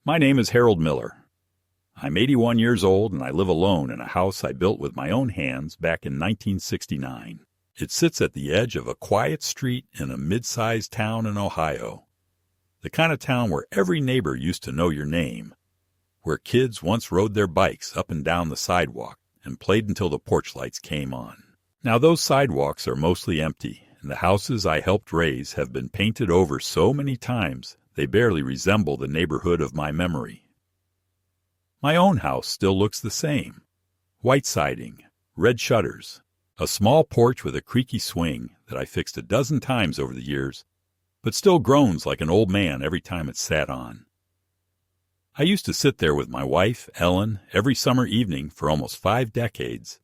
My name is Harold Miller. I'm 81 years old and I live alone in a house I built with my own hands back in 1969. It sits at the edge of a quiet street in a mid-sized town in Ohio. The kind of town where every neighbor used to know your name, where kids once rode their bikes up and down the sidewalk and played until the porch lights came on. Now those sidewalks are mostly empty, and the houses I helped raise have been painted over so many times they barely resemble the neighborhood of my memory. My own house still looks the same. White siding, red shutters, a small porch with a creaky swing that I fixed a dozen times over the years, but still groans like an old man every time it's sat on. I used to sit there with my wife, Ellen, every summer evening for almost 5 decades.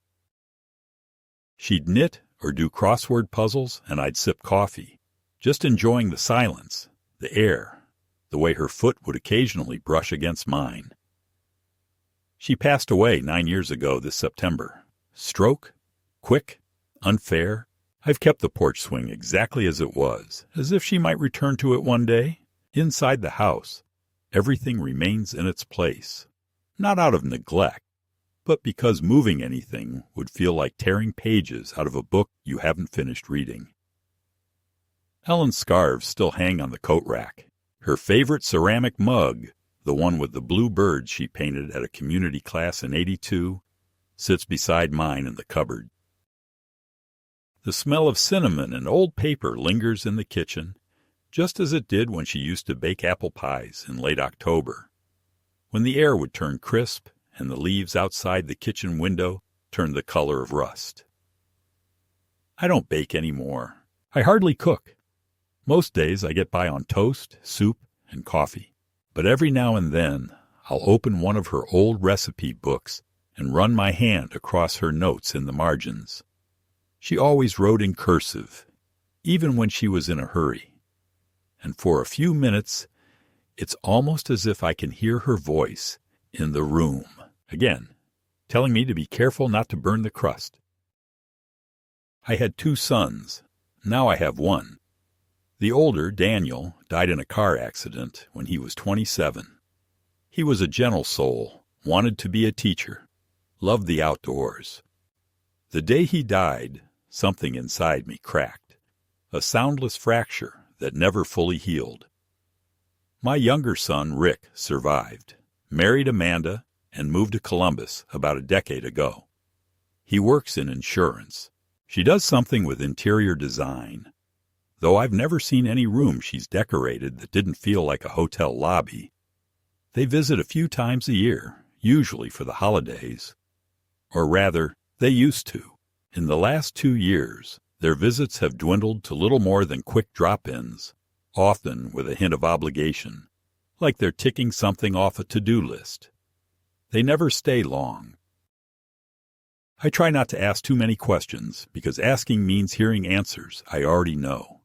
She'd knit or do crossword puzzles, and I'd sip coffee, just enjoying the silence, the air, the way her foot would occasionally brush against mine. She passed away 9 years ago this September. Stroke, quick, unfair. I've kept the porch swing exactly as it was, as if she might return to it one day. Inside the house, everything remains in its place, not out of neglect, but because moving anything would feel like tearing pages out of a book you haven't finished reading. Ellen's scarves still hang on the coat rack. Her favorite ceramic mug, the one with the blue birds she painted at a community class in '82, sits beside mine in the cupboard. The smell of cinnamon and old paper lingers in the kitchen, just as it did when she used to bake apple pies in late October, when the air would turn crisp and the leaves outside the kitchen window turned the color of rust. I don't bake anymore. I hardly cook. Most days I get by on toast, soup, and coffee. But every now and then I'll open one of her old recipe books and run my hand across her notes in the margins. She always wrote in cursive, even when she was in a hurry. And for a few minutes, it's almost as if I can hear her voice in the room, again, telling me to be careful not to burn the crust. I had 2 sons. Now I have 1. The older, Daniel, died in a car accident when he was 27. He was a gentle soul, wanted to be a teacher, loved the outdoors. The day he died, something inside me cracked, a soundless fracture that never fully healed. My younger son, Rick, survived, married Amanda, and moved to Columbus about a decade ago. He works in insurance. She does something with interior design. Though I've never seen any room she's decorated that didn't feel like a hotel lobby. They visit a few times a year, usually for the holidays. Or rather, they used to. In the last 2 years, their visits have dwindled to little more than quick drop-ins, often with a hint of obligation, like they're ticking something off a to-do list. They never stay long. I try not to ask too many questions because asking means hearing answers I already know.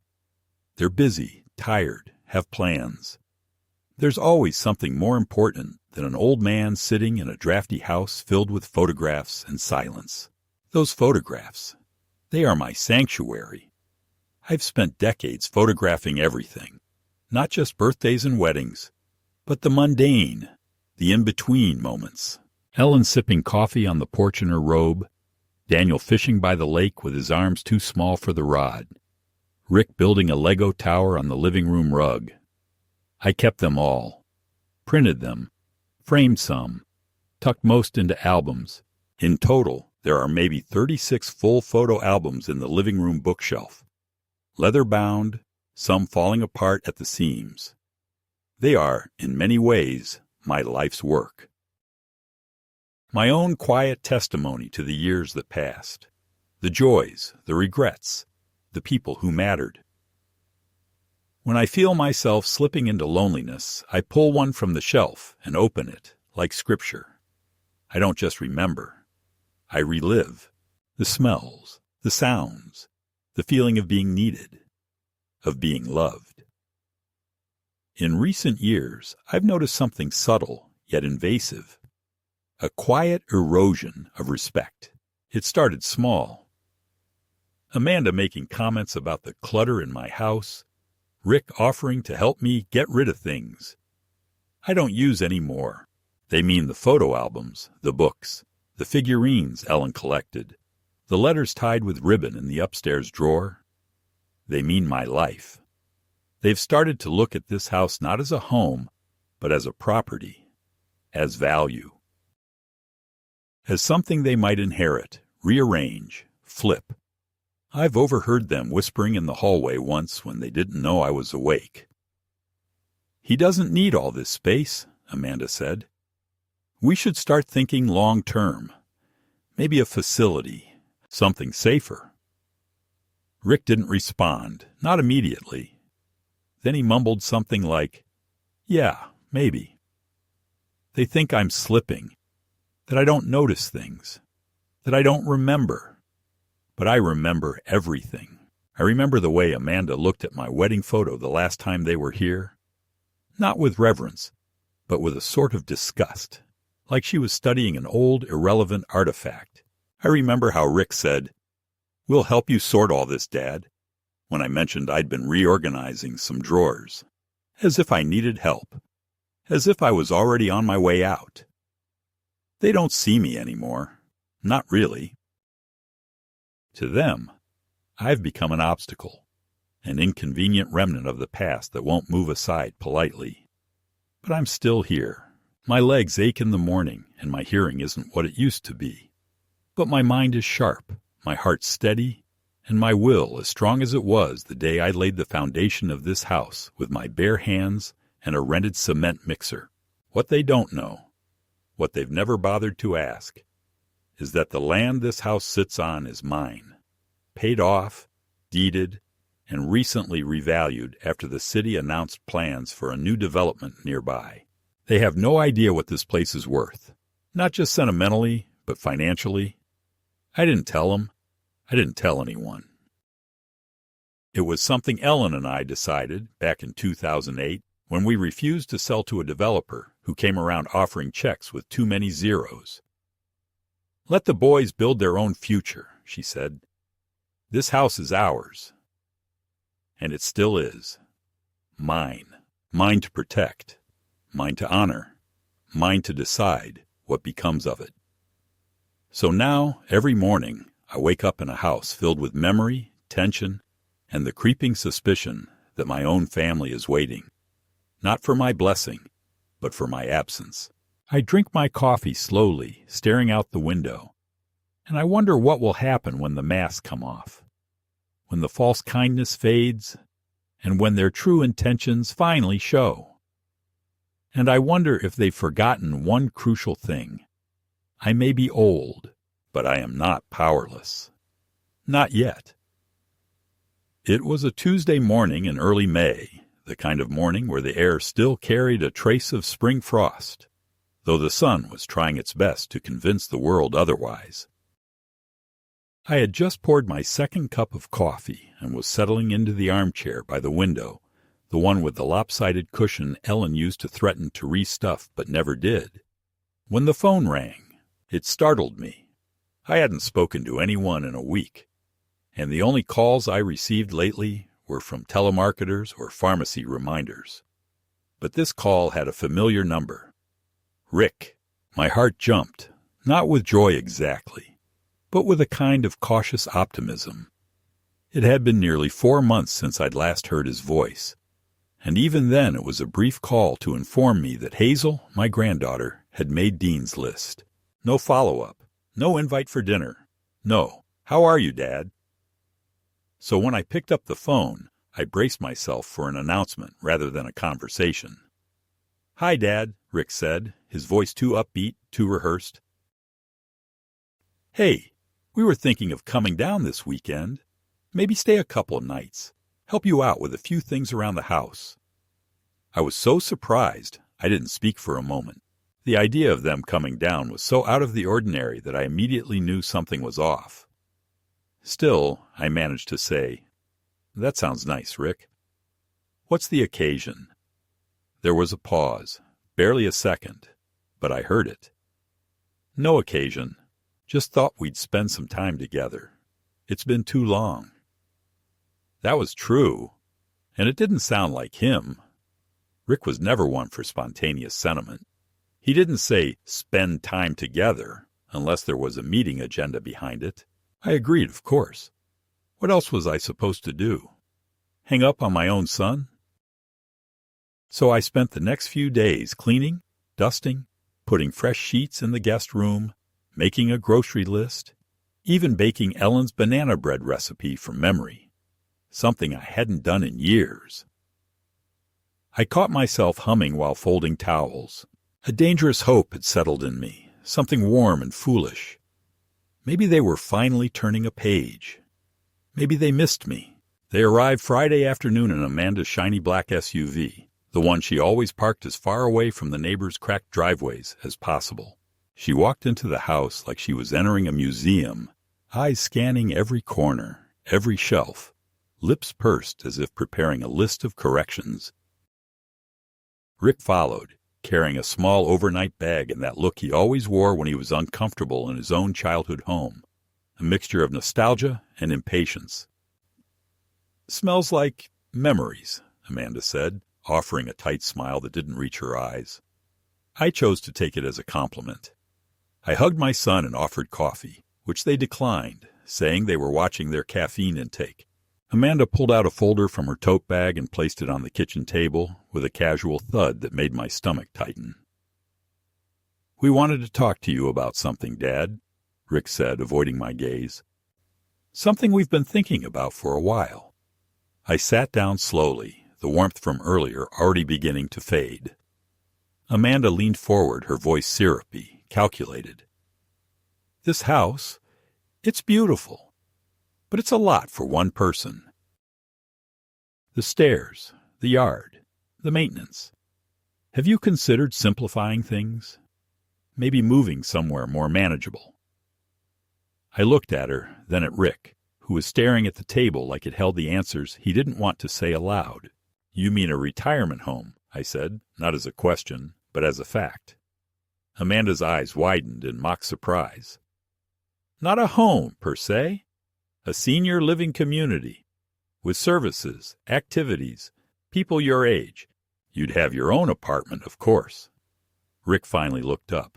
They're busy, tired, have plans. There's always something more important than an old man sitting in a drafty house filled with photographs and silence. Those photographs, they are my sanctuary. I've spent decades photographing everything, not just birthdays and weddings, but the mundane, the in-between moments. Ellen sipping coffee on the porch in her robe, Daniel fishing by the lake with his arms too small for the rod, Rick building a Lego tower on the living room rug. I kept them all, printed them, framed some, tucked most into albums. In total, there are maybe 36 full photo albums in the living room bookshelf, leather-bound, some falling apart at the seams. They are, in many ways, my life's work. My own quiet testimony to the years that passed, the joys, the regrets, the people who mattered. When I feel myself slipping into loneliness, I pull one from the shelf and open it, like scripture. I don't just remember. I relive the smells, the sounds, the feeling of being needed, of being loved. In recent years, I've noticed something subtle yet invasive, a quiet erosion of respect. It started small. Amanda making comments about the clutter in my house, Rick offering to help me get rid of things. I don't use any more. They mean the photo albums, the books, the figurines Ellen collected, the letters tied with ribbon in the upstairs drawer. They mean my life. They've started to look at this house not as a home, but as a property, as value, as something they might inherit, rearrange, flip. I've overheard them whispering in the hallway once when they didn't know I was awake. "He doesn't need all this space," Amanda said. "We should start thinking long-term. Maybe a facility, something safer." Rick didn't respond, not immediately. Then he mumbled something like, "Yeah, maybe. They think I'm slipping, that I don't notice things, that I don't remember. But I remember everything. I remember the way Amanda looked at my wedding photo the last time they were here. Not with reverence, but with a sort of disgust, like she was studying an old, irrelevant artifact. I remember how Rick said, "We'll help you sort all this, Dad," when I mentioned I'd been reorganizing some drawers, as if I needed help, as if I was already on my way out. They don't see me anymore. Not really. To them, I've become an obstacle, an inconvenient remnant of the past that won't move aside politely. But I'm still here. My legs ache in the morning, and my hearing isn't what it used to be. But my mind is sharp, my heart steady, and my will as strong as it was the day I laid the foundation of this house with my bare hands and a rented cement mixer. What they don't know, what they've never bothered to ask, is that the land this house sits on is mine, paid off, deeded, and recently revalued after the city announced plans for a new development nearby. They have no idea what this place is worth, not just sentimentally, but financially. I didn't tell them. I didn't tell anyone. It was something Ellen and I decided back in 2008 when we refused to sell to a developer who came around offering checks with too many zeros. "Let the boys build their own future," she said. "This house is ours." And it still is. Mine. Mine to protect. Mine to honor. Mine to decide what becomes of it. So now, every morning, I wake up in a house filled with memory, tension, and the creeping suspicion that my own family is waiting. Not for my blessing, but for my absence. I drink my coffee slowly, staring out the window, and I wonder what will happen when the masks come off, when the false kindness fades, and when their true intentions finally show. And I wonder if they've forgotten one crucial thing. I may be old, but I am not powerless. Not yet. It was a Tuesday morning in early May, the kind of morning where the air still carried a trace of spring frost, though the sun was trying its best to convince the world otherwise. I had just poured my second cup of coffee and was settling into the armchair by the window, the one with the lopsided cushion Ellen used to threaten to restuff but never did, when the phone rang. It startled me. I hadn't spoken to anyone in a week, and the only calls I received lately were from telemarketers or pharmacy reminders. But this call had a familiar number. Rick. My heart jumped, not with joy exactly, but with a kind of cautious optimism. It had been nearly 4 months since I'd last heard his voice, and even then it was a brief call to inform me that Hazel, my granddaughter, had made Dean's list. No follow-up, no invite for dinner, no, "How are you, Dad?" So when I picked up the phone, I braced myself for an announcement rather than a conversation. "Hi, Dad," Rick said, his voice too upbeat, too rehearsed. "Hey, we were thinking of coming down this weekend. Maybe stay a couple of nights, help you out with a few things around the house." I was so surprised, I didn't speak for a moment. The idea of them coming down was so out of the ordinary that I immediately knew something was off. Still, I managed to say, "That sounds nice, Rick. What's the occasion?" There was a pause, barely a second, but I heard it. "No occasion. Just thought we'd spend some time together. It's been too long." That was true, and it didn't sound like him. Rick was never one for spontaneous sentiment. He didn't say, spend time together, unless there was a meeting agenda behind it. I agreed, of course. What else was I supposed to do? Hang up on my own son? So I spent the next few days cleaning, dusting, putting fresh sheets in the guest room, making a grocery list, even baking Ellen's banana bread recipe from memory, something I hadn't done in years. I caught myself humming while folding towels. A dangerous hope had settled in me, something warm and foolish. Maybe they were finally turning a page. Maybe they missed me. They arrived Friday afternoon in Amanda's shiny black SUV, the one she always parked as far away from the neighbors' cracked driveways as possible. She walked into the house like she was entering a museum, eyes scanning every corner, every shelf, lips pursed as if preparing a list of corrections. Rick followed, carrying a small overnight bag and that look he always wore when he was uncomfortable in his own childhood home, a mixture of nostalgia and impatience. "Smells like memories," Amanda said, offering a tight smile that didn't reach her eyes. I chose to take it as a compliment. I hugged my son and offered coffee, which they declined, saying they were watching their caffeine intake. Amanda pulled out a folder from her tote bag and placed it on the kitchen table with a casual thud that made my stomach tighten. "We wanted to talk to you about something, Dad," Rick said, avoiding my gaze. "Something we've been thinking about for a while." I sat down slowly, the warmth from earlier already beginning to fade. Amanda leaned forward, her voice syrupy, calculated. "This house, it's beautiful. But it's a lot for one person. The stairs, the yard, the maintenance. Have you considered simplifying things? Maybe moving somewhere more manageable?" I looked at her, then at Rick, who was staring at the table like it held the answers he didn't want to say aloud. "You mean a retirement home," I said, not as a question, but as a fact. Amanda's eyes widened in mock surprise. "Not a home, per se. A senior living community, with services, activities, people your age. You'd have your own apartment, of course." Rick finally looked up.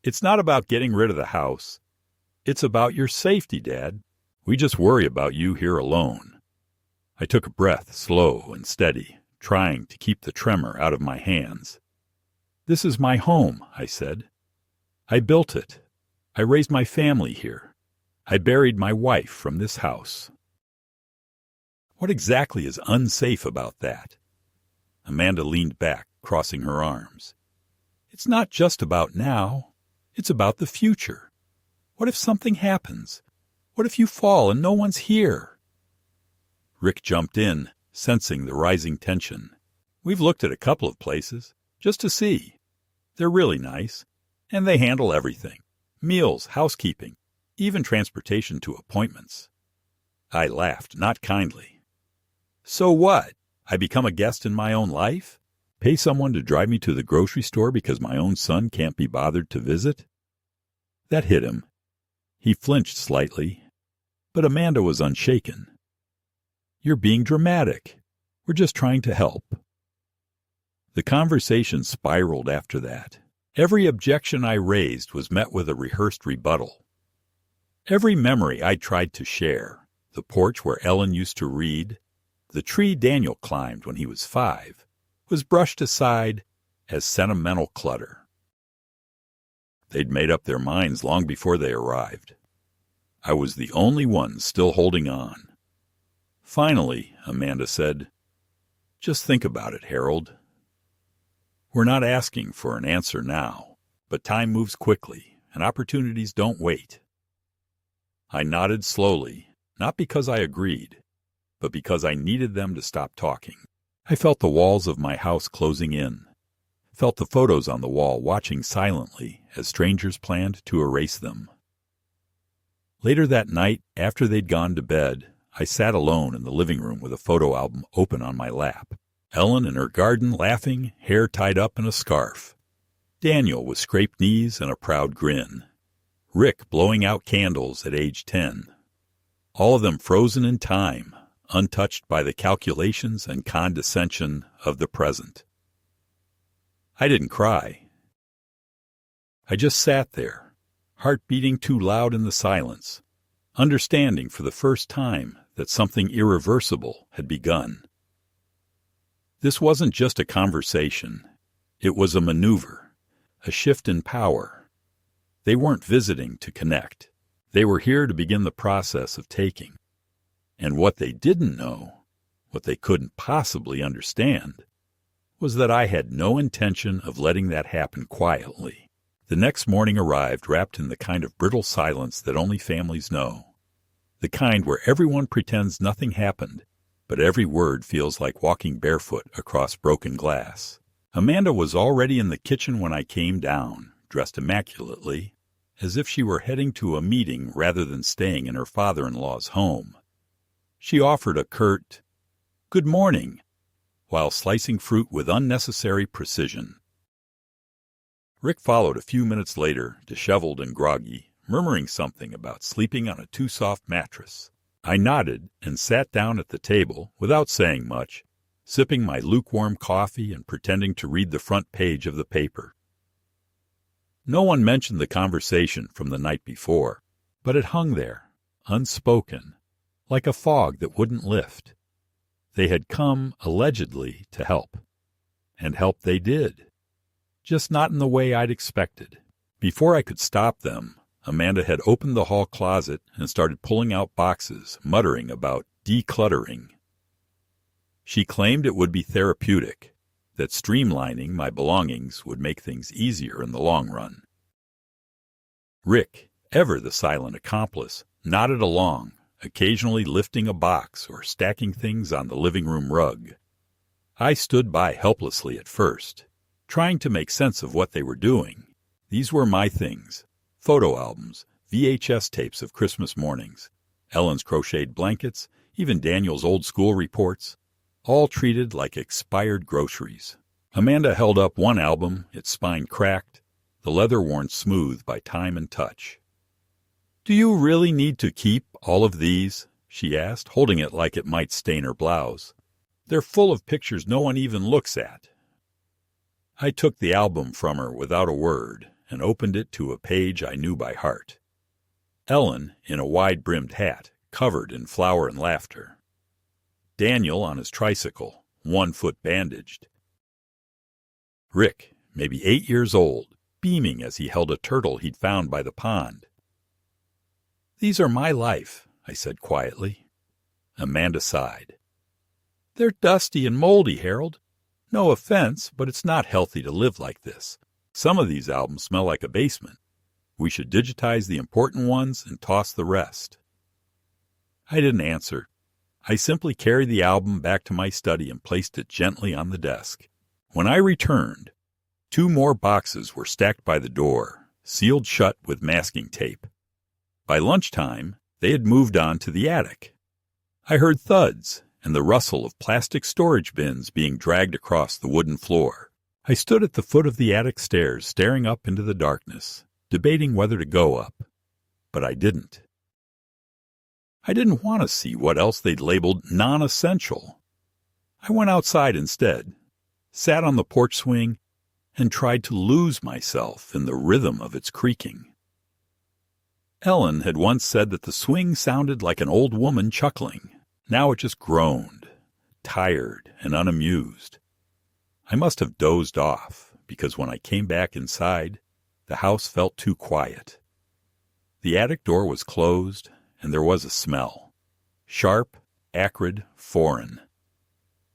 "It's not about getting rid of the house. It's about your safety, Dad. We just worry about you here alone." I took a breath, slow and steady, trying to keep the tremor out of my hands. "This is my home," I said. "I built it. I raised my family here. I buried my wife from this house." "What exactly is unsafe about that?" Amanda leaned back, crossing her arms. "It's not just about now. It's about the future. What if something happens? What if you fall and no one's here?" Rick jumped in, sensing the rising tension. "We've looked at a couple of places, just to see. They're really nice, and they handle everything. Meals, housekeeping, even transportation to appointments." I laughed, not kindly. "So what? I become a guest in my own life? Pay someone to drive me to the grocery store because my own son can't be bothered to visit?" That hit him. He flinched slightly, but Amanda was unshaken. "You're being dramatic. We're just trying to help." The conversation spiraled after that. Every objection I raised was met with a rehearsed rebuttal. Every memory I tried to share, the porch where Ellen used to read, the tree Daniel climbed when he was 5, was brushed aside as sentimental clutter. They'd made up their minds long before they arrived. I was the only one still holding on. Finally, Amanda said, "Just think about it, Harold. We're not asking for an answer now, but time moves quickly and opportunities don't wait." I nodded slowly, not because I agreed, but because I needed them to stop talking. I felt the walls of my house closing in, felt the photos on the wall watching silently as strangers planned to erase them. Later that night, after they'd gone to bed, I sat alone in the living room with a photo album open on my lap. Ellen in her garden laughing, hair tied up in a scarf. Daniel with scraped knees and a proud grin. Rick blowing out candles at age 10. All of them frozen in time, untouched by the calculations and condescension of the present. I didn't cry. I just sat there, heart beating too loud in the silence, understanding for the first time that something irreversible had begun. This wasn't just a conversation. It was a maneuver, a shift in power. They weren't visiting to connect. They were here to begin the process of taking. And what they didn't know, what they couldn't possibly understand, was that I had no intention of letting that happen quietly. The next morning arrived wrapped in the kind of brittle silence that only families know. The kind where everyone pretends nothing happened, but every word feels like walking barefoot across broken glass. Amanda was already in the kitchen when I came down, dressed immaculately, as if she were heading to a meeting rather than staying in her father-in-law's home. She offered a curt, "Good morning," while slicing fruit with unnecessary precision. Rick followed a few minutes later, disheveled and groggy, murmuring something about sleeping on a too-soft mattress. I nodded and sat down at the table without saying much, sipping my lukewarm coffee and pretending to read the front page of the paper. No one mentioned the conversation from the night before, but it hung there, unspoken, like a fog that wouldn't lift. They had come, allegedly, to help. And help they did. Just not in the way I'd expected. Before I could stop them, Amanda had opened the hall closet and started pulling out boxes, muttering about decluttering. She claimed it would be therapeutic, that streamlining my belongings would make things easier in the long run. Rick, ever the silent accomplice, nodded along, occasionally lifting a box or stacking things on the living room rug. I stood by helplessly at first, trying to make sense of what they were doing. These were my things: photo albums, VHS tapes of Christmas mornings, Ellen's crocheted blankets, even Daniel's old school reports, all treated like expired groceries. Amanda held up one album, its spine cracked, the leather worn smooth by time and touch. "Do you really need to keep all of these?" she asked, holding it like it might stain her blouse. "They're full of pictures no one even looks at." I took the album from her without a word and opened it to a page I knew by heart. Ellen in a wide-brimmed hat, covered in flour and laughter. Daniel on his tricycle, one foot bandaged. Rick, maybe 8 years old, beaming as he held a turtle he'd found by the pond. "These are my life," I said quietly. Amanda sighed. "They're dusty and moldy, Harold. No offense, but it's not healthy to live like this. Some of these albums smell like a basement. We should digitize the important ones and toss the rest." I didn't answer. I simply carried the album back to my study and placed it gently on the desk. When I returned, 2 more boxes were stacked by the door, sealed shut with masking tape. By lunchtime, they had moved on to the attic. I heard thuds and the rustle of plastic storage bins being dragged across the wooden floor. I stood at the foot of the attic stairs, staring up into the darkness, debating whether to go up. But I didn't. I didn't want to see what else they'd labeled non-essential. I went outside instead, sat on the porch swing, and tried to lose myself in the rhythm of its creaking. Ellen had once said that the swing sounded like an old woman chuckling. Now it just groaned, tired and unamused. I must have dozed off, because when I came back inside, the house felt too quiet. The attic door was closed, and there was a smell. Sharp, acrid, foreign.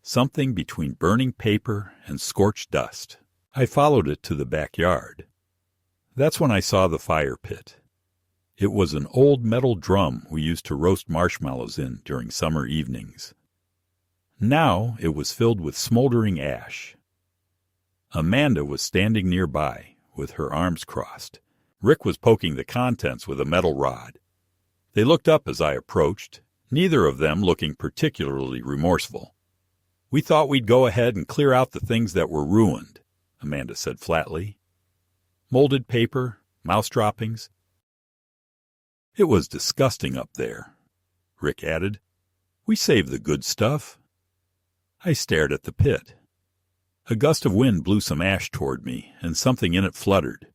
Something between burning paper and scorched dust. I followed it to the backyard. That's when I saw the fire pit. It was an old metal drum we used to roast marshmallows in during summer evenings. Now it was filled with smoldering ash. Amanda was standing nearby, with her arms crossed. Rick was poking the contents with a metal rod. They looked up as I approached, neither of them looking particularly remorseful. "We thought we'd go ahead and clear out the things that were ruined," Amanda said flatly. "Molded paper, mouse droppings." "It was disgusting up there," Rick added. "We saved the good stuff." I stared at the pit. A gust of wind blew some ash toward me, and something in it fluttered.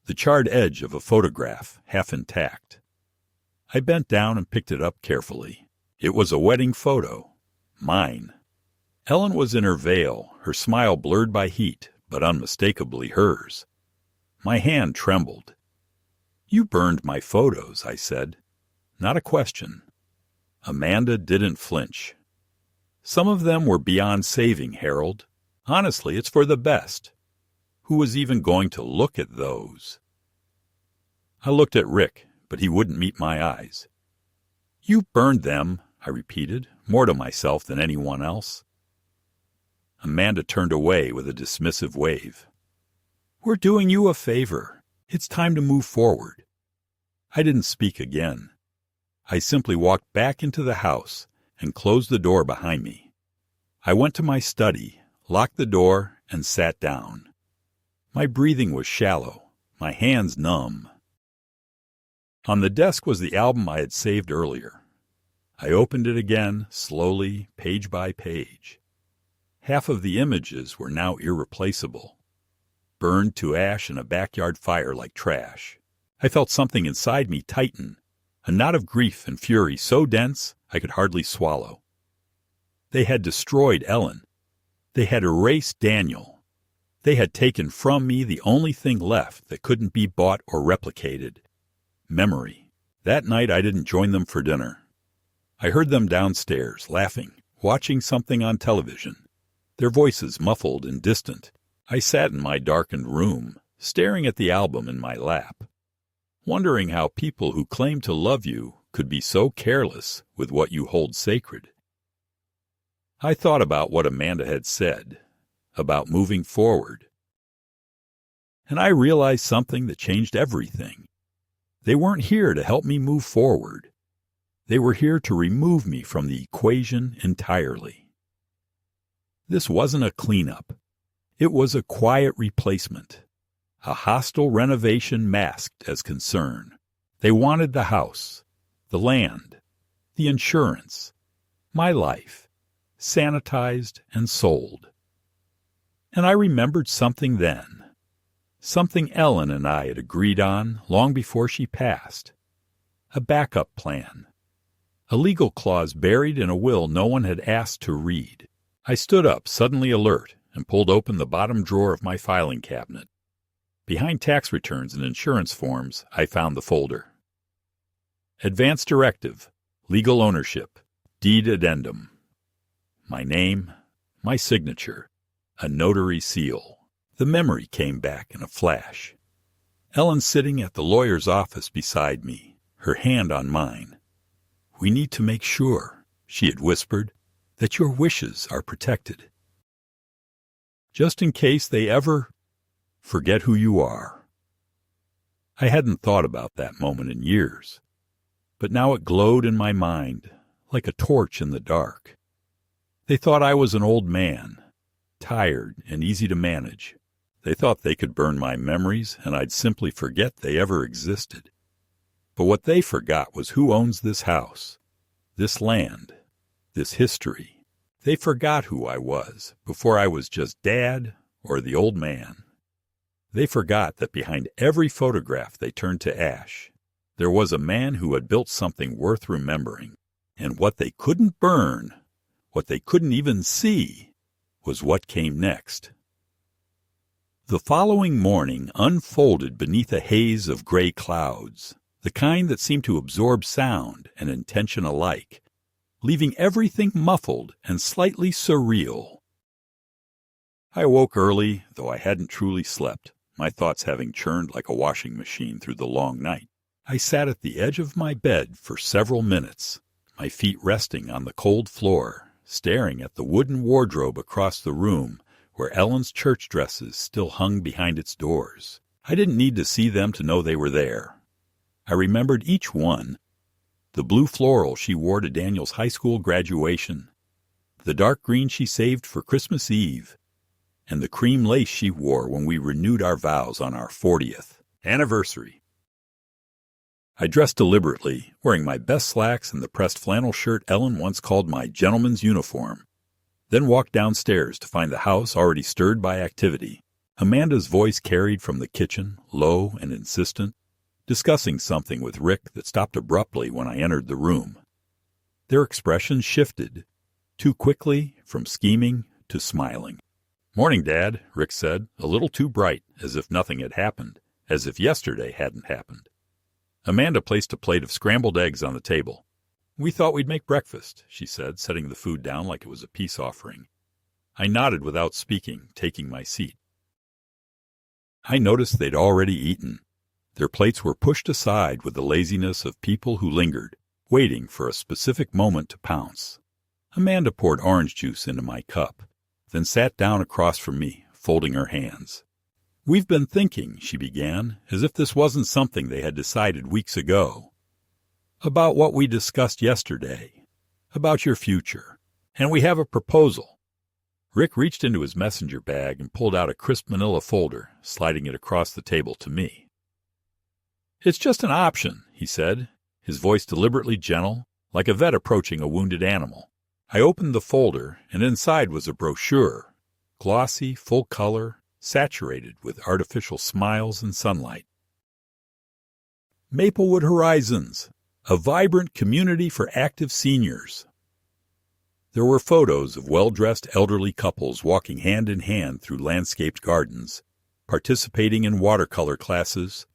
The charred edge of a photograph, half intact. I bent down and picked it up carefully. It was a wedding photo. Mine. Ellen was in her veil, her smile blurred by heat, but unmistakably hers. My hand trembled. "You burned my photos," I said. Not a question. Amanda didn't flinch. "Some of them were beyond saving, Harold. Honestly, it's for the best. Who was even going to look at those?" I looked at Rick, but he wouldn't meet my eyes. "You burned them," I repeated, more to myself than anyone else. Amanda turned away with a dismissive wave. "We're doing you a favor. It's time to move forward." I didn't speak again. I simply walked back into the house and closed the door behind me. I went to my study, locked the door, and sat down. My breathing was shallow, my hands numb. On the desk was the album I had saved earlier. I opened it again, slowly, page by page. Half of the images were now irreplaceable, burned to ash in a backyard fire like trash. I felt something inside me tighten, a knot of grief and fury so dense I could hardly swallow. They had destroyed Ellen. They had erased Daniel. They had taken from me the only thing left that couldn't be bought or replicated. Memory. That night I didn't join them for dinner. I heard them downstairs, laughing, watching something on television, their voices muffled and distant. I sat in my darkened room, staring at the album in my lap, wondering how people who claim to love you could be so careless with what you hold sacred. I thought about what Amanda had said, about moving forward. And I realized something that changed everything. They weren't here to help me move forward. They were here to remove me from the equation entirely. This wasn't a cleanup. It was a quiet replacement, a hostile renovation masked as concern. They wanted the house, the land, the insurance, my life, sanitized and sold. And I remembered something then, something Ellen and I had agreed on long before she passed, a backup plan, a legal clause buried in a will no one had asked to read. I stood up, suddenly alert, and pulled open the bottom drawer of my filing cabinet. Behind tax returns and insurance forms, I found the folder. Advance Directive, Legal Ownership, Deed Addendum. My name, my signature, a notary seal. The memory came back in a flash. Ellen sitting at the lawyer's office beside me, her hand on mine. "We need to make sure," she had whispered, "that your wishes are protected. Just in case they ever forget who you are." I hadn't thought about that moment in years, but now it glowed in my mind like a torch in the dark. They thought I was an old man, tired and easy to manage. They thought they could burn my memories and I'd simply forget they ever existed. But what they forgot was who owns this house, this land, this history. They forgot who I was before I was just Dad or the old man. They forgot that behind every photograph they turned to ash, there was a man who had built something worth remembering. And what they couldn't burn, what they couldn't even see, was what came next. The following morning unfolded beneath a haze of gray clouds, the kind that seemed to absorb sound and intention alike, leaving everything muffled and slightly surreal. I awoke early, though I hadn't truly slept, my thoughts having churned like a washing machine through the long night. I sat at the edge of my bed for several minutes, my feet resting on the cold floor, staring at the wooden wardrobe across the room where Ellen's church dresses still hung behind its doors. I didn't need to see them to know they were there. I remembered each one. The blue floral she wore to Daniel's high school graduation, the dark green she saved for Christmas Eve, and the cream lace she wore when we renewed our vows on our 40th anniversary. I dressed deliberately, wearing my best slacks and the pressed flannel shirt Ellen once called my gentleman's uniform. then walked downstairs to find the house already stirred by activity. Amanda's voice carried from the kitchen, low and insistent, discussing something with Rick that stopped abruptly when I entered the room. Their expressions shifted, too quickly from scheming to smiling. "Morning, Dad," Rick said, a little too bright, as if nothing had happened, as if yesterday hadn't happened. Amanda placed a plate of scrambled eggs on the table. "We thought we'd make breakfast," she said, setting the food down like it was a peace offering. I nodded without speaking, taking my seat. I noticed they'd already eaten. Their plates were pushed aside with the laziness of people who lingered, waiting for a specific moment to pounce. Amanda poured orange juice into my cup, then sat down across from me, folding her hands. "We've been thinking," she began, as if this wasn't something they had decided weeks ago, "about what we discussed yesterday, about your future, and we have a proposal." Rick reached into his messenger bag and pulled out a crisp manila folder, sliding it across the table to me. "It's just an option," he said, his voice deliberately gentle, like a vet approaching a wounded animal. I opened the folder, and inside was a brochure, glossy, full color, saturated with artificial smiles and sunlight. Maplewood Horizons, a vibrant community for active seniors. There were photos of well-dressed elderly couples walking hand in hand through landscaped gardens, participating in watercolor classes,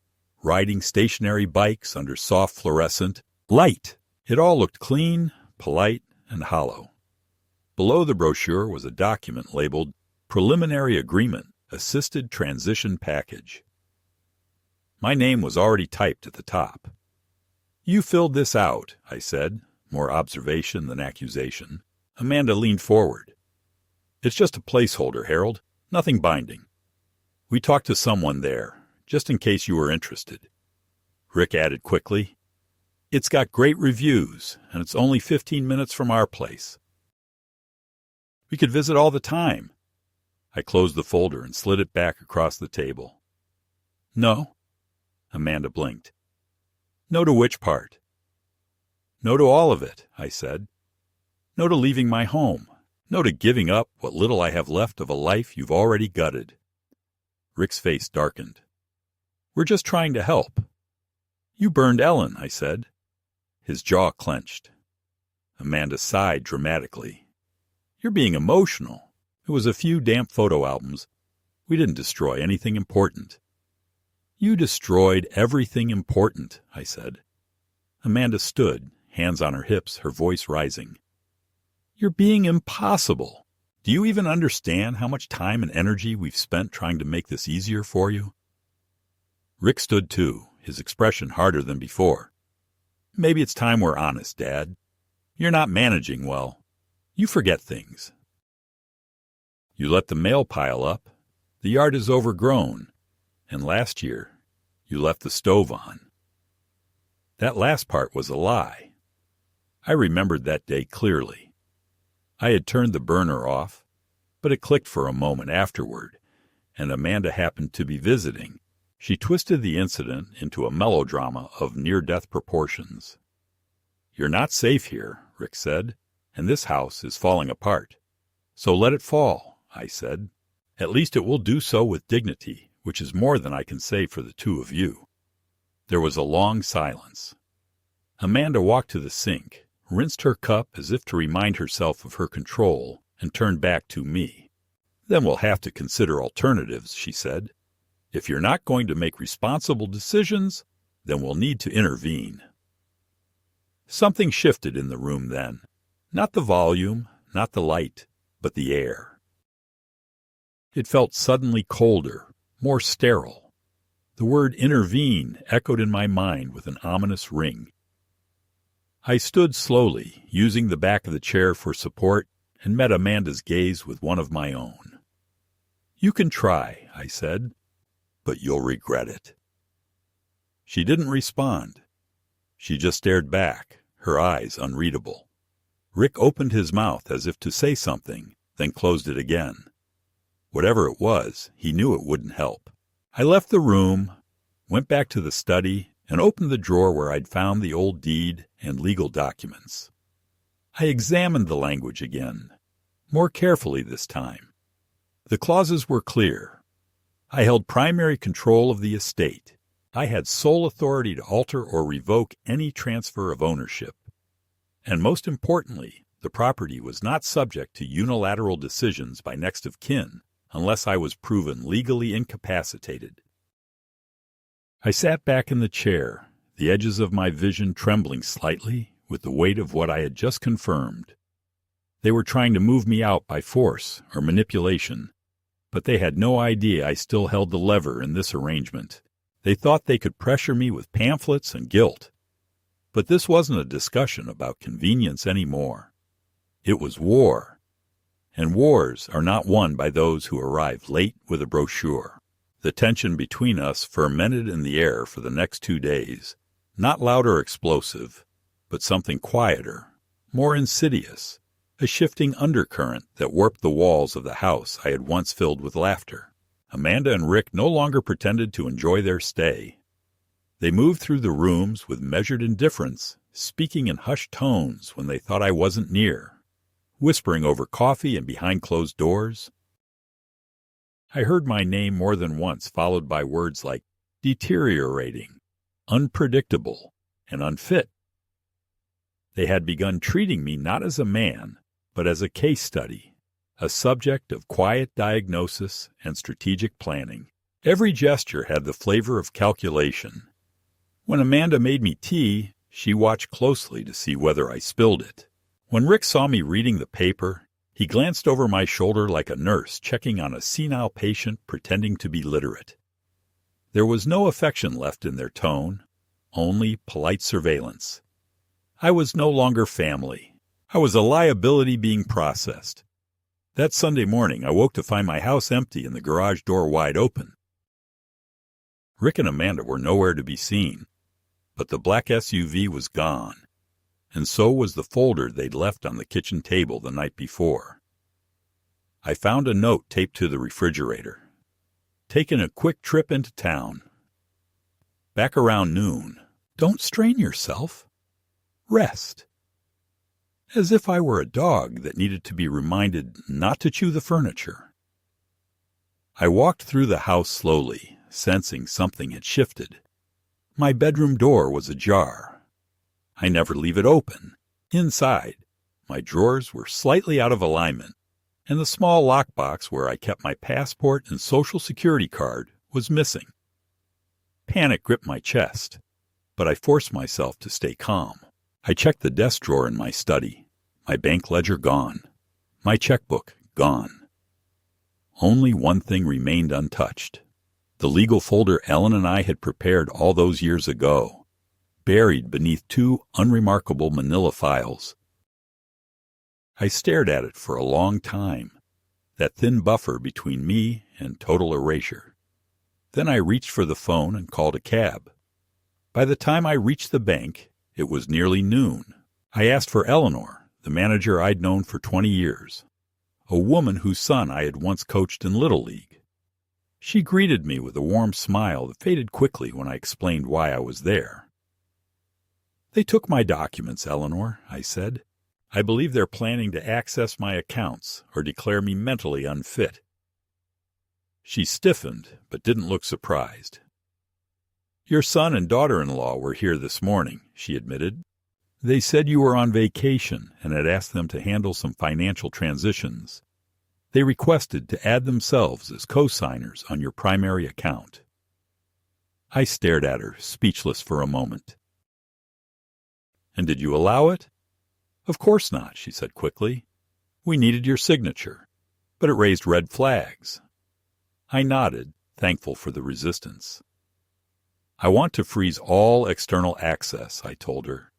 riding stationary bikes under soft fluorescent light. It all looked clean, polite, and hollow. Below the brochure was a document labeled Preliminary Agreement, Assisted Transition Package. My name was already typed at the top. "You filled this out," I said, more observation than accusation. Amanda leaned forward. "It's just a placeholder, Harold. Nothing binding. We talked to someone there, just in case you were interested." Rick added quickly, "It's got great reviews, and it's only 15 minutes from our place. We could visit all the time." I closed the folder and slid it back across the table. "No." Amanda blinked. "No to which part?" "No to all of it," I said. "No to leaving my home. No to giving up what little I have left of a life you've already gutted." Rick's face darkened. "We're just trying to help." "You burned Ellen," I said. His jaw clenched. Amanda sighed dramatically. "You're being emotional. It was a few damp photo albums. We didn't destroy anything important." "You destroyed everything important," I said. Amanda stood, hands on her hips, her voice rising. "You're being impossible. Do you even understand how much time and energy we've spent trying to make this easier for you?" Rick stood too, his expression harder than before. "Maybe it's time we're honest, Dad. You're not managing well. You forget things. You let the mail pile up. The yard is overgrown. And last year, you left the stove on." That last part was a lie. I remembered that day clearly. I had turned the burner off, but it clicked for a moment afterward, and Amanda happened to be visiting. She twisted the incident into a melodrama of near-death proportions. "You're not safe here," Rick said, "and this house is falling apart. So let it fall," I said. "At least it will do so with dignity, which is more than I can say for the two of you." There was a long silence. Amanda walked to the sink, rinsed her cup as if to remind herself of her control, and turned back to me. "Then we'll have to consider alternatives," she said. "If you're not going to make responsible decisions, then we'll need to intervene." Something shifted in the room then. Not the volume, not the light, but the air. It felt suddenly colder, more sterile. The word intervene echoed in my mind with an ominous ring. I stood slowly, using the back of the chair for support, and met Amanda's gaze with one of my own. "You can try," I said, "but you'll regret it." She didn't respond. She just stared back, her eyes unreadable. Rick opened his mouth as if to say something, then closed it again. Whatever it was, he knew it wouldn't help. I left the room, went back to the study, and opened the drawer where I'd found the old deed and legal documents. I examined the language again. more carefully this time. The clauses were clear. I held primary control of the estate. I had sole authority to alter or revoke any transfer of ownership. And most importantly, the property was not subject to unilateral decisions by next of kin unless I was proven legally incapacitated. I sat back in the chair, the edges of my vision trembling slightly with the weight of what I had just confirmed. They were trying to move me out by force or manipulation, but they had no idea I still held the lever in this arrangement. They thought they could pressure me with pamphlets and guilt. But this wasn't a discussion about convenience anymore. It was war. And wars are not won by those who arrive late with a brochure. The tension between us fermented in the air for the next 2 days, not loud or explosive, but something quieter, more insidious, a shifting undercurrent that warped the walls of the house I had once filled with laughter. Amanda and Rick no longer pretended to enjoy their stay. They moved through the rooms with measured indifference, speaking in hushed tones when they thought I wasn't near, whispering over coffee and behind closed doors. I heard my name more than once, followed by words like deteriorating, unpredictable, and unfit. They had begun treating me not as a man, but as a case study, a subject of quiet diagnosis and strategic planning. Every gesture had the flavor of calculation. When Amanda made me tea, she watched closely to see whether I spilled it. When Rick saw me reading the paper, he glanced over my shoulder like a nurse checking on a senile patient pretending to be literate. There was no affection left in their tone, only polite surveillance. I was no longer family. I was a liability being processed. That Sunday morning, I woke to find my house empty and the garage door wide open. Rick and Amanda were nowhere to be seen, but the black SUV was gone, and so was the folder they'd left on the kitchen table the night before. I found a note taped to the refrigerator. Taking a quick trip into town. Back around noon. Don't strain yourself. Rest. As if I were a dog that needed to be reminded not to chew the furniture. I walked through the house slowly, sensing something had shifted. My bedroom door was ajar. I never leave it open. Inside, my drawers were slightly out of alignment, and the small lockbox where I kept my passport and social security card was missing. Panic gripped my chest, but I forced myself to stay calm. I checked the desk drawer in my study. My bank ledger gone. My checkbook gone. Only one thing remained untouched. The legal folder Ellen and I had prepared all those years ago, buried beneath 2 unremarkable manila files. I stared at it for a long time, that thin buffer between me and total erasure. Then I reached for the phone and called a cab. By the time I reached the bank, it was nearly noon. I asked for Eleanor, the manager I'd known for 20 years, a woman whose son I had once coached in Little League. She greeted me with a warm smile that faded quickly when I explained why I was there. They took my documents, Eleanor, I said. I believe they're planning to access my accounts or declare me mentally unfit. She stiffened, but didn't look surprised. Your son and daughter-in-law were here this morning, she admitted. They said you were on vacation and had asked them to handle some financial transitions. They requested to add themselves as co-signers on your primary account. I stared at her, speechless for a moment. And did you allow it? Of course not, she said quickly. We needed your signature, but it raised red flags. I nodded, thankful for the resistance. I want to freeze all external access, I told her.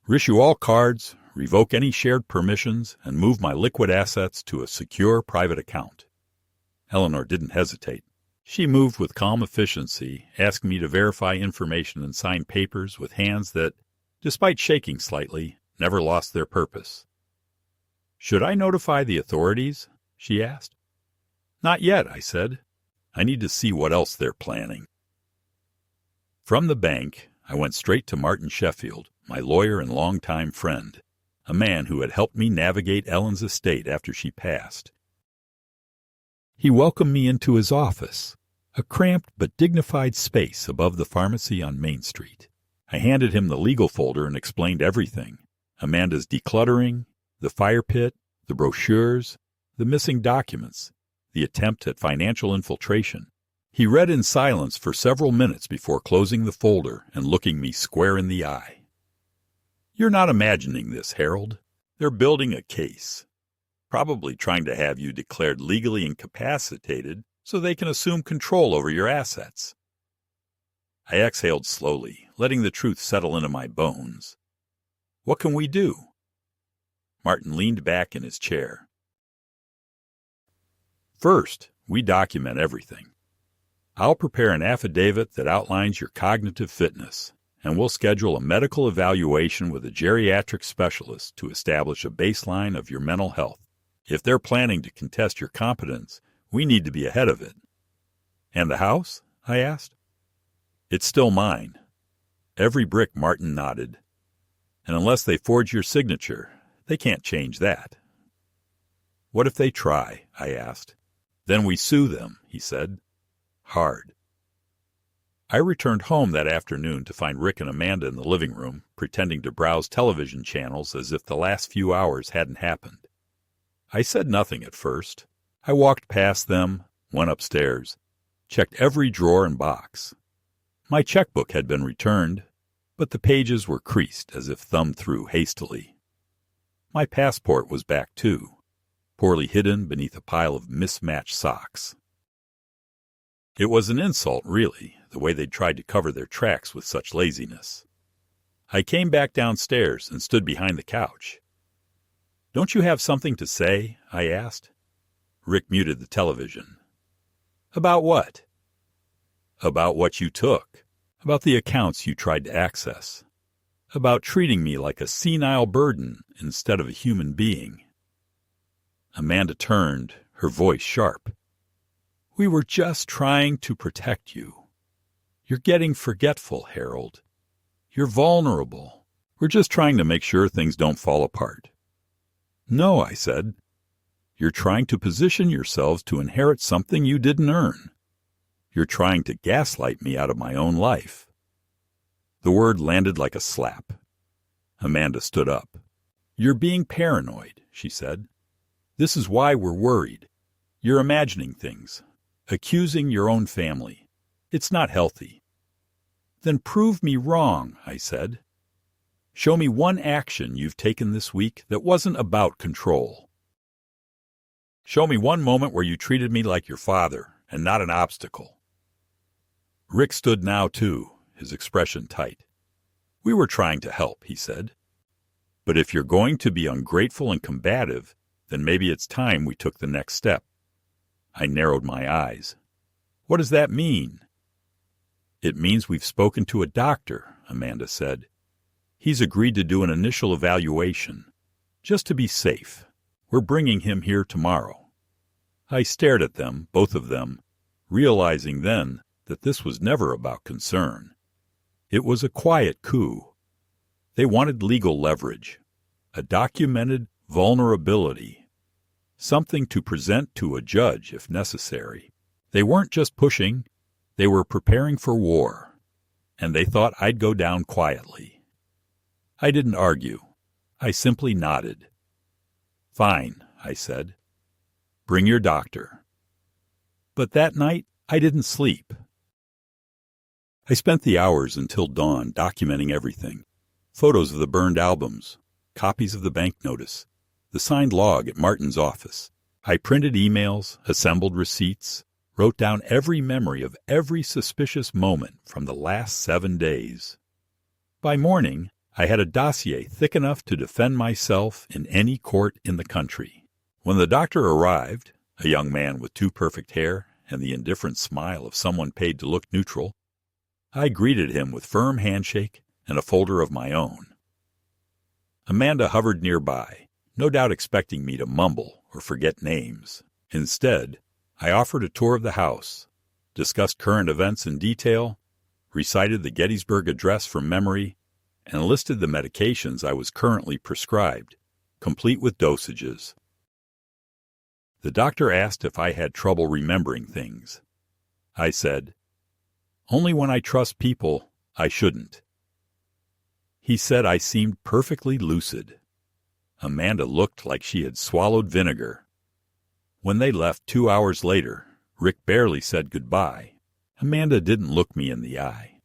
Issue all cards, revoke any shared permissions, and move my liquid assets to a secure private account. Eleanor didn't hesitate. She moved with calm efficiency, asking me to verify information and sign papers with hands that, despite shaking slightly, never lost their purpose. Should I notify the authorities? She asked. Not yet, I said. I need to see what else they're planning. From the bank, I went straight to Martin Sheffield, my lawyer and longtime friend. a man who had helped me navigate Ellen's estate after she passed. He welcomed me into his office, a cramped but dignified space above the pharmacy on Main Street. I handed him the legal folder and explained everything: Amanda's decluttering, the fire pit, the brochures, the missing documents, the attempt at financial infiltration. He read in silence for several minutes before closing the folder and looking me square in the eye. "You're not imagining this, Harold. They're building a case. Probably trying to have you declared legally incapacitated so they can assume control over your assets." I exhaled slowly, letting the truth settle into my bones. "What can we do?" Martin leaned back in his chair. "First, we document everything. I'll prepare an affidavit that outlines your cognitive fitness, and we'll schedule a medical evaluation with a geriatric specialist to establish a baseline of your mental health. If they're planning to contest your competence, we need to be ahead of it." "And the house?" I asked. "It's still mine." Every brick. Martin nodded. "And unless they forge your signature, they can't change that." "What if they try?" I asked. "Then we sue them," he said. Hard. I returned home that afternoon to find Rick and Amanda in the living room, pretending to browse television channels as if the last few hours hadn't happened. I said nothing at first. I walked past them, went upstairs, checked every drawer and box. My checkbook had been returned, but the pages were creased as if thumbed through hastily. My passport was back too, poorly hidden beneath a pile of mismatched socks. It was an insult, really, the way they'd tried to cover their tracks with such laziness. I came back downstairs and stood behind the couch. "Don't you have something to say?" I asked. Rick muted the television. "About what?" "About what you took. About the accounts you tried to access. About treating me like a senile burden instead of a human being." Amanda turned, her voice sharp. "We were just trying to protect you. You're getting forgetful, Harold. You're vulnerable. We're just trying to make sure things don't fall apart." "No," I said. "You're trying to position yourselves to inherit something you didn't earn. You're trying to gaslight me out of my own life." The word landed like a slap. Amanda stood up. "You're being paranoid," she said. "This is why we're worried. You're imagining things, accusing your own family. It's not healthy." "Then prove me wrong," I said. "Show me one action you've taken this week that wasn't about control. Show me one moment where you treated me like your father and not an obstacle." Rick stood now, too, his expression tight. "We were trying to help," he said. "But if you're going to be ungrateful and combative, then maybe it's time we took the next step." I narrowed my eyes. "What does that mean?" "It means we've spoken to a doctor," Amanda said. "He's agreed to do an initial evaluation, just to be safe. We're bringing him here tomorrow." I stared at them, both of them, realizing then that this was never about concern. It was a quiet coup. They wanted legal leverage, a documented vulnerability, something to present to a judge if necessary. They weren't just pushing, they were preparing for war, and they thought I'd go down quietly. I didn't argue. I simply nodded. "Fine," I said. "Bring your doctor." But that night, I didn't sleep. I spent the hours until dawn documenting everything. Photos of the burned albums, copies of the bank notice, the signed log at Martin's office. I printed emails, assembled receipts, wrote down every memory of every suspicious moment from the last 7 days. By morning, I had a dossier thick enough to defend myself in any court in the country. When the doctor arrived, a young man with too perfect hair and the indifferent smile of someone paid to look neutral, I greeted him with firm handshake and a folder of my own. Amanda hovered nearby, no doubt expecting me to mumble or forget names. Instead, I offered a tour of the house, discussed current events in detail, recited the Gettysburg Address from memory, and listed the medications I was currently prescribed, complete with dosages. The doctor asked if I had trouble remembering things. I said, "Only when I trust people, I shouldn't." He said I seemed perfectly lucid. Amanda looked like she had swallowed vinegar. When they left 2 hours later, Rick barely said goodbye. Amanda didn't look me in the eye.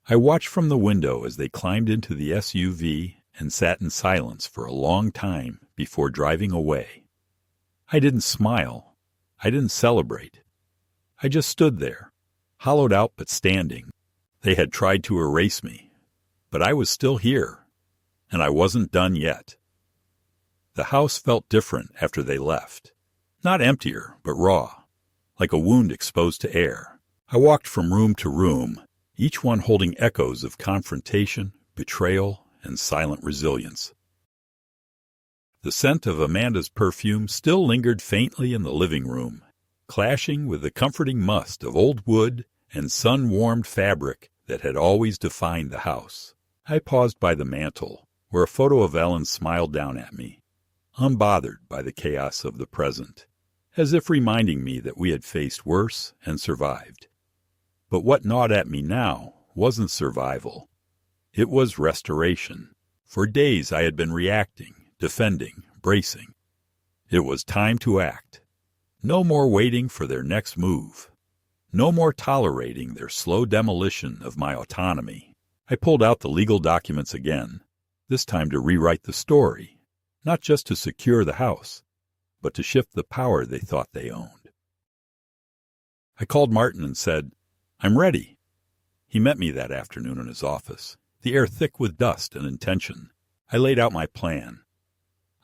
I watched from the window as they climbed into the SUV and sat in silence for a long time before driving away. I didn't smile. I didn't celebrate. I just stood there, hollowed out but standing. They had tried to erase me, but I was still here, and I wasn't done yet. The house felt different after they left. Not emptier, but raw, like a wound exposed to air. I walked from room to room, each one holding echoes of confrontation, betrayal, and silent resilience. The scent of Amanda's perfume still lingered faintly in the living room, clashing with the comforting must of old wood and sun-warmed fabric that had always defined the house. I paused by the mantel, where a photo of Ellen smiled down at me, unbothered by the chaos of the present, as if reminding me that we had faced worse and survived. But what gnawed at me now wasn't survival. It was restoration. For days I had been reacting, defending, bracing. It was time to act. No more waiting for their next move. No more tolerating their slow demolition of my autonomy. I pulled out the legal documents again, this time to rewrite the story, not just to secure the house, but to shift the power they thought they owned. I called Martin and said, "I'm ready." He met me that afternoon in his office, the air thick with dust and intention. I laid out my plan.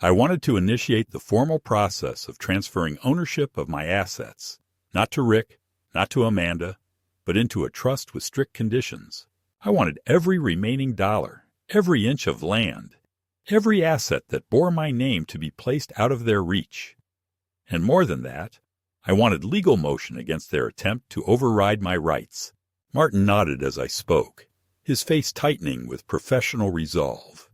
I wanted to initiate the formal process of transferring ownership of my assets, not to Rick, not to Amanda, but into a trust with strict conditions. I wanted every remaining dollar, every inch of land, every asset that bore my name to be placed out of their reach. And more than that, I wanted legal motion against their attempt to override my rights. Martin nodded as I spoke, his face tightening with professional resolve.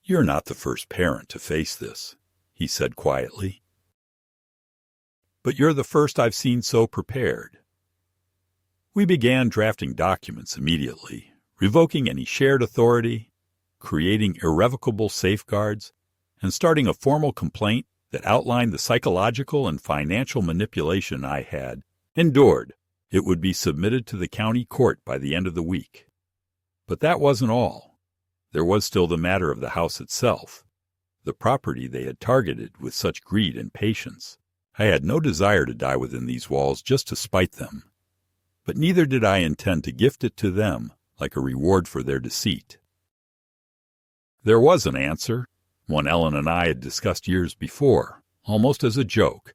"You're not the first parent to face this," he said quietly. "But you're the first I've seen so prepared." We began drafting documents immediately, revoking any shared authority, creating irrevocable safeguards, and starting a formal complaint that outlined the psychological and financial manipulation I had endured. It would be submitted to the county court by the end of the week. But that wasn't all. There was still the matter of the house itself, the property they had targeted with such greed and patience. I had no desire to die within these walls just to spite them. But neither did I intend to gift it to them like a reward for their deceit. There was an answer, one Ellen and I had discussed years before, almost as a joke,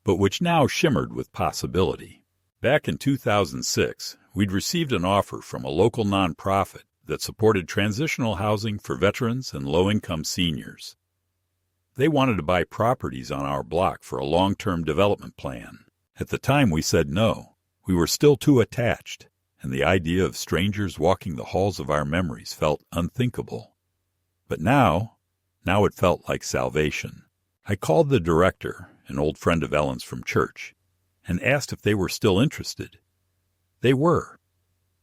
but which now shimmered with possibility. Back in 2006, we'd received an offer from a local nonprofit that supported transitional housing for veterans and low-income seniors. They wanted to buy properties on our block for a long-term development plan. At the time, we said no. We were still too attached, and the idea of strangers walking the halls of our memories felt unthinkable. But now it felt like salvation. I called the director, an old friend of Ellen's from church, and asked if they were still interested. They were.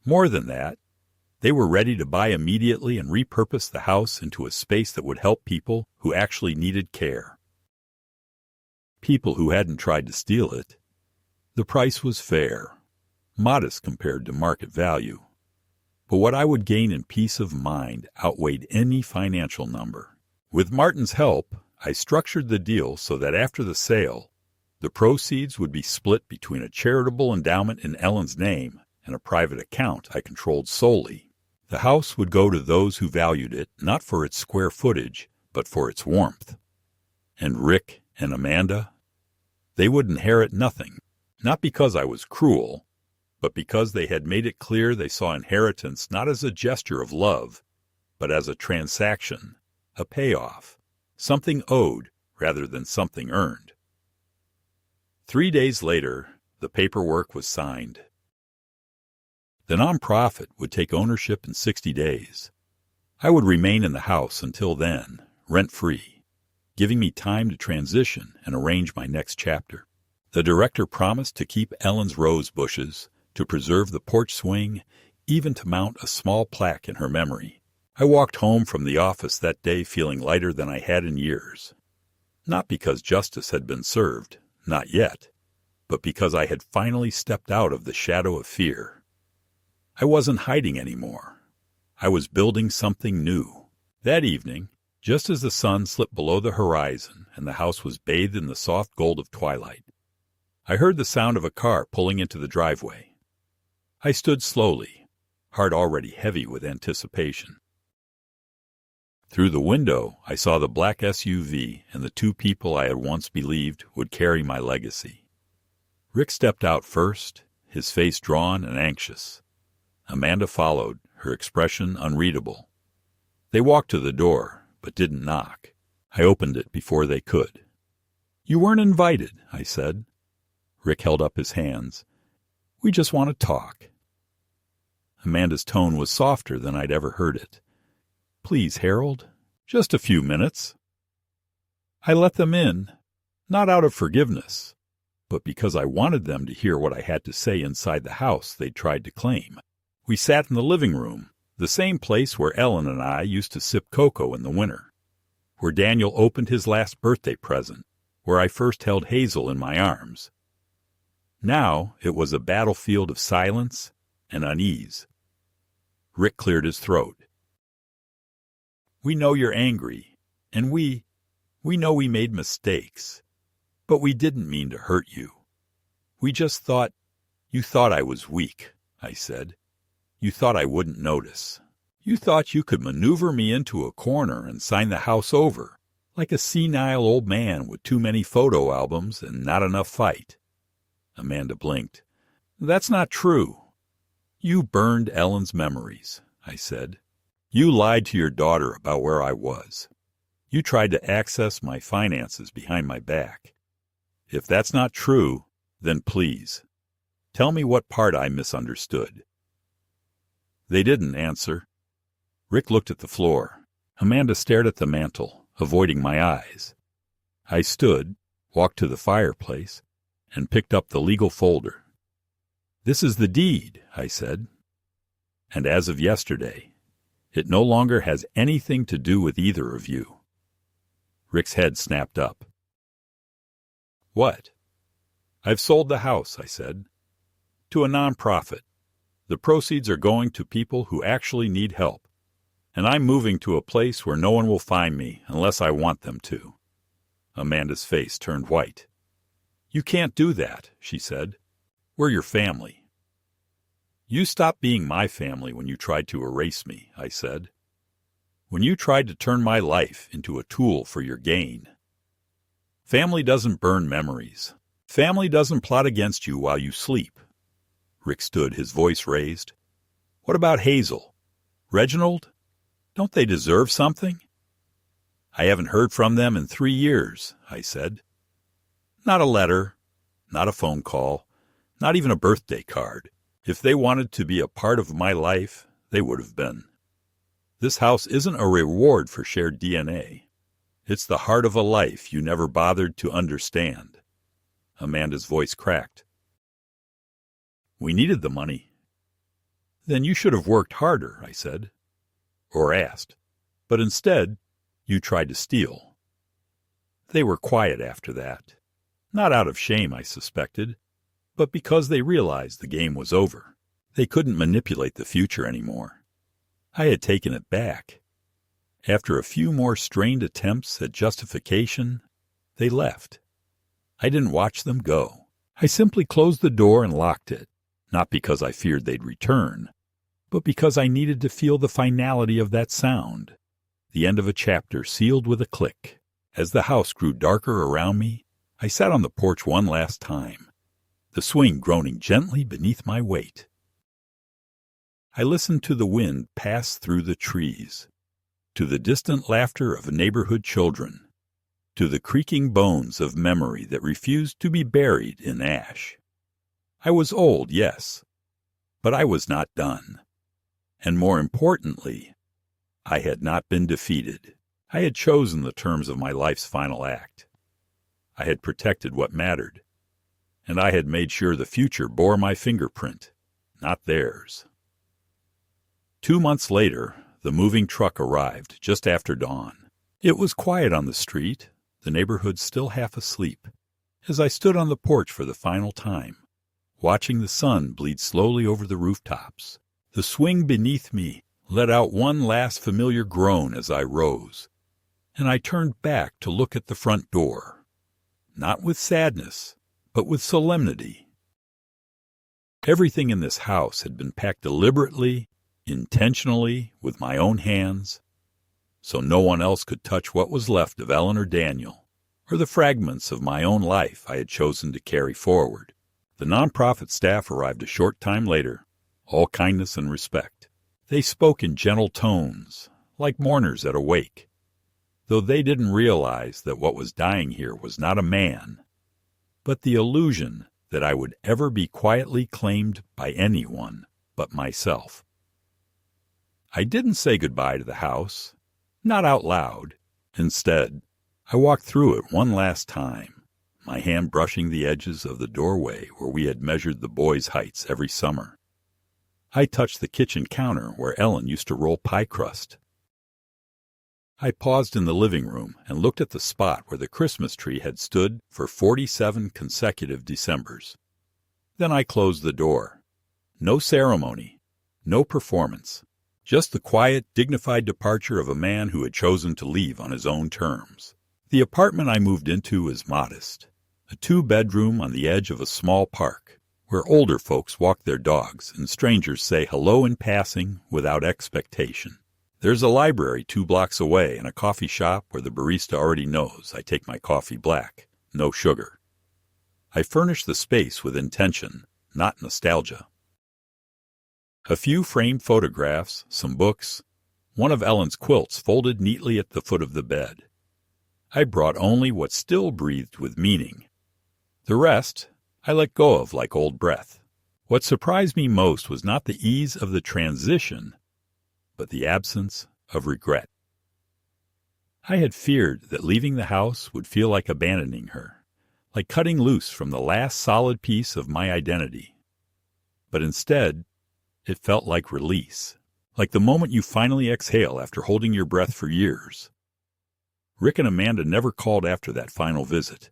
More than that, they were ready to buy immediately and repurpose the house into a space that would help people who actually needed care. People who hadn't tried to steal it. The price was fair, modest compared to market value. But what I would gain in peace of mind outweighed any financial number. With Martin's help, I structured the deal so that after the sale, the proceeds would be split between a charitable endowment in Ellen's name and a private account I controlled solely. The house would go to those who valued it not for its square footage, but for its warmth. And Rick and Amanda? They would inherit nothing, not because I was cruel, but because they had made it clear they saw inheritance not as a gesture of love, but as a transaction, a payoff, something owed rather than something earned. 3 days later, the paperwork was signed. The nonprofit would take ownership in 60 days. I would remain in the house until then, rent-free, giving me time to transition and arrange my next chapter. The director promised to keep Ellen's rose bushes, to preserve the porch swing, even to mount a small plaque in her memory. I walked home from the office that day feeling lighter than I had in years. Not because justice had been served, not yet, but because I had finally stepped out of the shadow of fear. I wasn't hiding anymore. I was building something new. That evening, just as the sun slipped below the horizon and the house was bathed in the soft gold of twilight, I heard the sound of a car pulling into the driveway. I stood slowly, heart already heavy with anticipation. Through the window, I saw the black SUV and the two people I had once believed would carry my legacy. Rick stepped out first, his face drawn and anxious. Amanda followed, her expression unreadable. They walked to the door, but didn't knock. I opened it before they could. "You weren't invited," I said. Rick held up his hands. "We just want to talk." Amanda's tone was softer than I'd ever heard it. "Please, Harold, just a few minutes." I let them in, not out of forgiveness, but because I wanted them to hear what I had to say inside the house they'd tried to claim. We sat in the living room, the same place where Ellen and I used to sip cocoa in the winter, where Daniel opened his last birthday present, where I first held Hazel in my arms. Now it was a battlefield of silence and unease. Rick cleared his throat. "We know you're angry, and we know we made mistakes, but we didn't mean to hurt you. We just thought, you thought I was weak," I said. "You thought I wouldn't notice. You thought you could maneuver me into a corner and sign the house over, like a senile old man with too many photo albums and not enough fight." Amanda blinked. "That's not true." "You burned Ellen's memories," I said. "You lied to your daughter about where I was. You tried to access my finances behind my back. If that's not true, then please, tell me what part I misunderstood." They didn't answer. Rick looked at the floor. Amanda stared at the mantel, avoiding my eyes. I stood, walked to the fireplace, and picked up the legal folder. "This is the deed," I said. "And as of yesterday, it no longer has anything to do with either of you." Rick's head snapped up. "What?" "I've sold the house," I said, "to a nonprofit. The proceeds are going to people who actually need help, and I'm moving to a place where no one will find me unless I want them to." Amanda's face turned white. "You can't do that," she said. "We're your family." "You stopped being my family when you tried to erase me," I said. "When you tried to turn my life into a tool for your gain. Family doesn't burn memories. Family doesn't plot against you while you sleep." Rick stood, his voice raised. "What about Hazel? Reginald? Don't they deserve something?" "I haven't heard from them in 3 years," I said. "Not a letter, not a phone call, not even a birthday card. If they wanted to be a part of my life, they would have been. This house isn't a reward for shared DNA. It's the heart of a life you never bothered to understand." Amanda's voice cracked. "We needed the money." "Then you should have worked harder," I said. "Or asked. But instead, you tried to steal." They were quiet after that. Not out of shame, I suspected, but because they realized the game was over. They couldn't manipulate the future anymore. I had taken it back. After a few more strained attempts at justification, they left. I didn't watch them go. I simply closed the door and locked it, not because I feared they'd return, but because I needed to feel the finality of that sound, the end of a chapter sealed with a click. As the house grew darker around me, I sat on the porch one last time, the swing groaning gently beneath my weight. I listened to the wind pass through the trees, to the distant laughter of neighborhood children, to the creaking bones of memory that refused to be buried in ash. I was old, yes, but I was not done. And more importantly, I had not been defeated. I had chosen the terms of my life's final act. I had protected what mattered, and I had made sure the future bore my fingerprint, not theirs. 2 months later, the moving truck arrived just after dawn. It was quiet on the street, the neighborhood still half asleep, as I stood on the porch for the final time, watching the sun bleed slowly over the rooftops. The swing beneath me let out one last familiar groan as I rose, and I turned back to look at the front door, not with sadness, but with solemnity. Everything in this house had been packed deliberately, intentionally, with my own hands, so no one else could touch what was left of Ellen or Daniel, or the fragments of my own life I had chosen to carry forward. The nonprofit staff arrived a short time later, all kindness and respect. They spoke in gentle tones, like mourners at a wake, though they didn't realize that what was dying here was not a man, but the illusion that I would ever be quietly claimed by anyone but myself. I didn't say goodbye to the house, not out loud. Instead, I walked through it one last time, my hand brushing the edges of the doorway where we had measured the boys' heights every summer. I touched the kitchen counter where Ellen used to roll pie crust. I paused in the living room and looked at the spot where the Christmas tree had stood for 47 consecutive Decembers. Then I closed the door. No ceremony, no performance, just the quiet, dignified departure of a man who had chosen to leave on his own terms. The apartment I moved into is modest, a 2-bedroom on the edge of a small park, where older folks walk their dogs and strangers say hello in passing without expectation. There's a library 2 blocks away and a coffee shop where the barista already knows I take my coffee black, no sugar. I furnish the space with intention, not nostalgia. A few framed photographs, some books, one of Ellen's quilts folded neatly at the foot of the bed. I brought only what still breathed with meaning. The rest I let go of like old breath. What surprised me most was not the ease of the transition, but the absence of regret. I had feared that leaving the house would feel like abandoning her, like cutting loose from the last solid piece of my identity. But instead, it felt like release, like the moment you finally exhale after holding your breath for years. Rick and Amanda never called after that final visit.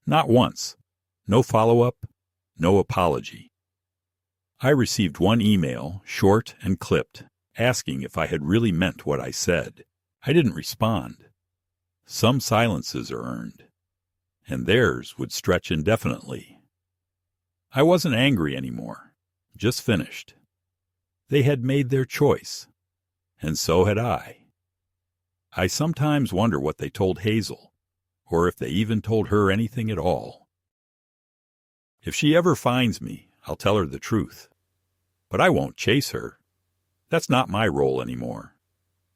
Not once. No follow-up, no apology. I received one email, short and clipped, asking if I had really meant what I said. I didn't respond. Some silences are earned, and theirs would stretch indefinitely. I wasn't angry anymore, just finished. They had made their choice, and so had I. I sometimes wonder what they told Hazel, or if they even told her anything at all. If she ever finds me, I'll tell her the truth. But I won't chase her. That's not my role anymore.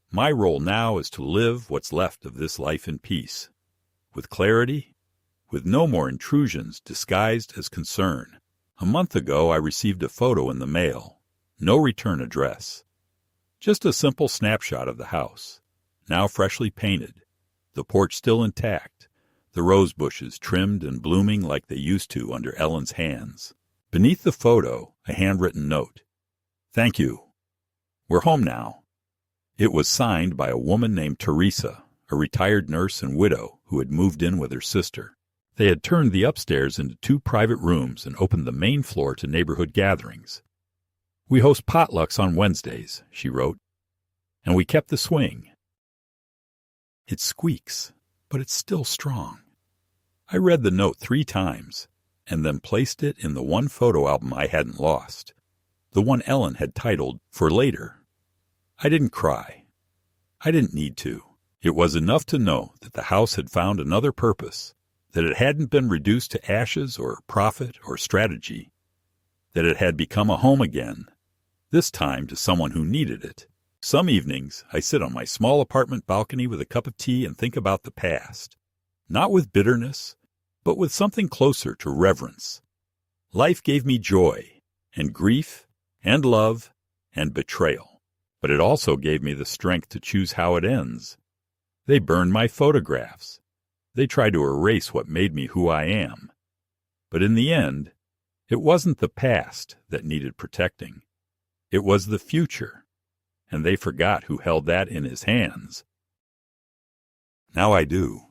My role now is to live what's left of this life in peace, with clarity, with no more intrusions disguised as concern. A month ago I received a photo in the mail. No return address. Just a simple snapshot of the house, now freshly painted, the porch still intact, the rose bushes trimmed and blooming like they used to under Ellen's hands. Beneath the photo, a handwritten note. Thank you. We're home now. It was signed by a woman named Teresa, a retired nurse and widow who had moved in with her sister. They had turned the upstairs into 2 private rooms and opened the main floor to neighborhood gatherings. We host potlucks on Wednesdays, she wrote, and we kept the swing. It squeaks, but it's still strong. I read the note 3 times, and then placed it in the one photo album I hadn't lost, the one Ellen had titled For Later. I didn't cry. I didn't need to. It was enough to know that the house had found another purpose, that it hadn't been reduced to ashes or profit or strategy, that it had become a home again, this time to someone who needed it. Some evenings, I sit on my small apartment balcony with a cup of tea and think about the past, not with bitterness, but with something closer to reverence. Life gave me joy, and grief, and love, and betrayal. but it also gave me the strength to choose how it ends. They burned my photographs. They tried to erase what made me who I am. But in the end, it wasn't the past that needed protecting. It was the future, and they forgot who held that in his hands. Now I do.